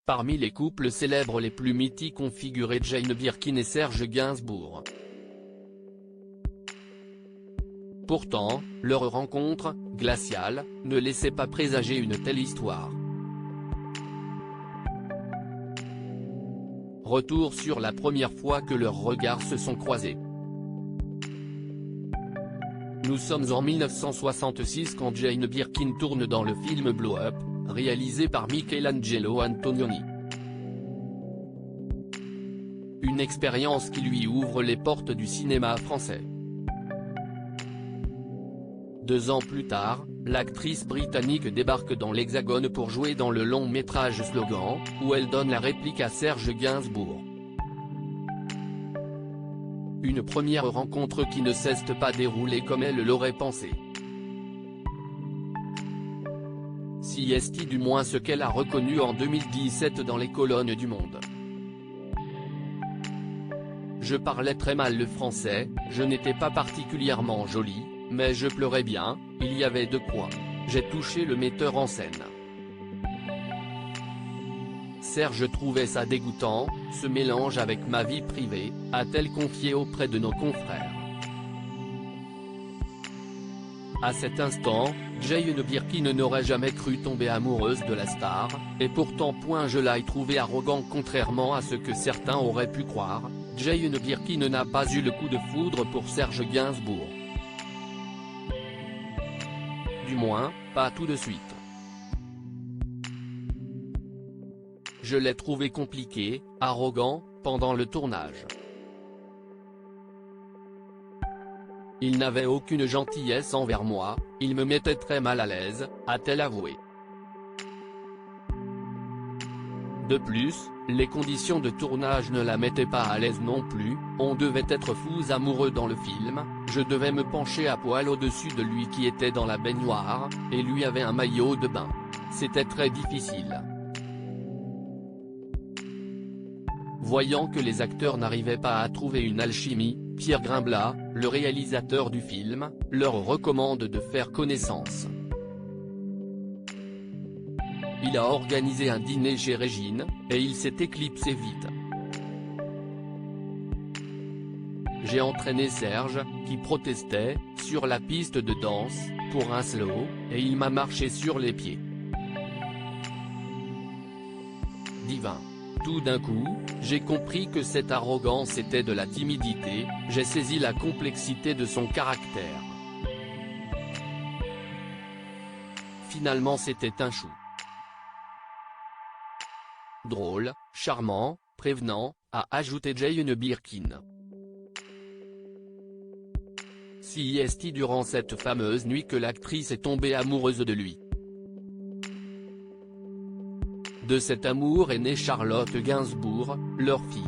Parmi les couples célèbres les plus mythiques ont figuré Jane Birkin et Serge Gainsbourg. Pourtant, leur rencontre, glaciale, ne laissait pas présager une telle histoire. Retour sur la première fois que leurs regards se sont croisés. Nous sommes en 1966 quand Jane Birkin tourne dans le film Blow Up, réalisé par Michelangelo Antonioni. Une expérience qui lui ouvre les portes du cinéma français. 2 ans plus tard, l'actrice britannique débarque dans l'Hexagone pour jouer dans le long-métrage Slogan, où elle donne la réplique à Serge Gainsbourg. Une première rencontre qui ne s'est pas déroulée comme elle l'aurait pensé. Si est du moins ce qu'elle a reconnu en 2017 dans les colonnes du Monde. Je parlais très mal le français, je n'étais pas particulièrement jolie, mais je pleurais bien, il y avait de quoi. J'ai touché le metteur en scène. Serge trouvait ça dégoûtant, ce mélange avec ma vie privée, a-t-elle confié auprès de nos confrères. À cet instant, Jane Birkin n'aurait jamais cru tomber amoureuse de la star, et pourtant point je l'ai trouvé arrogant contrairement à ce que certains auraient pu croire, Jane Birkin n'a pas eu le coup de foudre pour Serge Gainsbourg. Du moins, pas tout de suite. Je l'ai trouvé compliqué, arrogant, pendant le tournage. Il n'avait aucune gentillesse envers moi, il me mettait très mal à l'aise, a-t-elle avoué. De plus, les conditions de tournage ne la mettaient pas à l'aise non plus, on devait être fous amoureux dans le film, je devais me pencher à poil au-dessus de lui qui était dans la baignoire, et lui avait un maillot de bain. C'était très difficile. Voyant que les acteurs n'arrivaient pas à trouver une alchimie, Pierre Grimblat, le réalisateur du film, leur recommande de faire connaissance. Il a organisé un dîner chez Régine, et il s'est éclipsé vite. J'ai entraîné Serge, qui protestait, sur la piste de danse, pour un slow, et il m'a marché sur les pieds. Divin. Tout d'un coup, j'ai compris que cette arrogance était de la timidité, j'ai saisi la complexité de son caractère. Finalement c'était un chou. Drôle, charmant, prévenant, a ajouté Jane Birkin. Si est durant cette fameuse nuit que l'actrice est tombée amoureuse de lui. De cet amour est née Charlotte Gainsbourg, leur fille.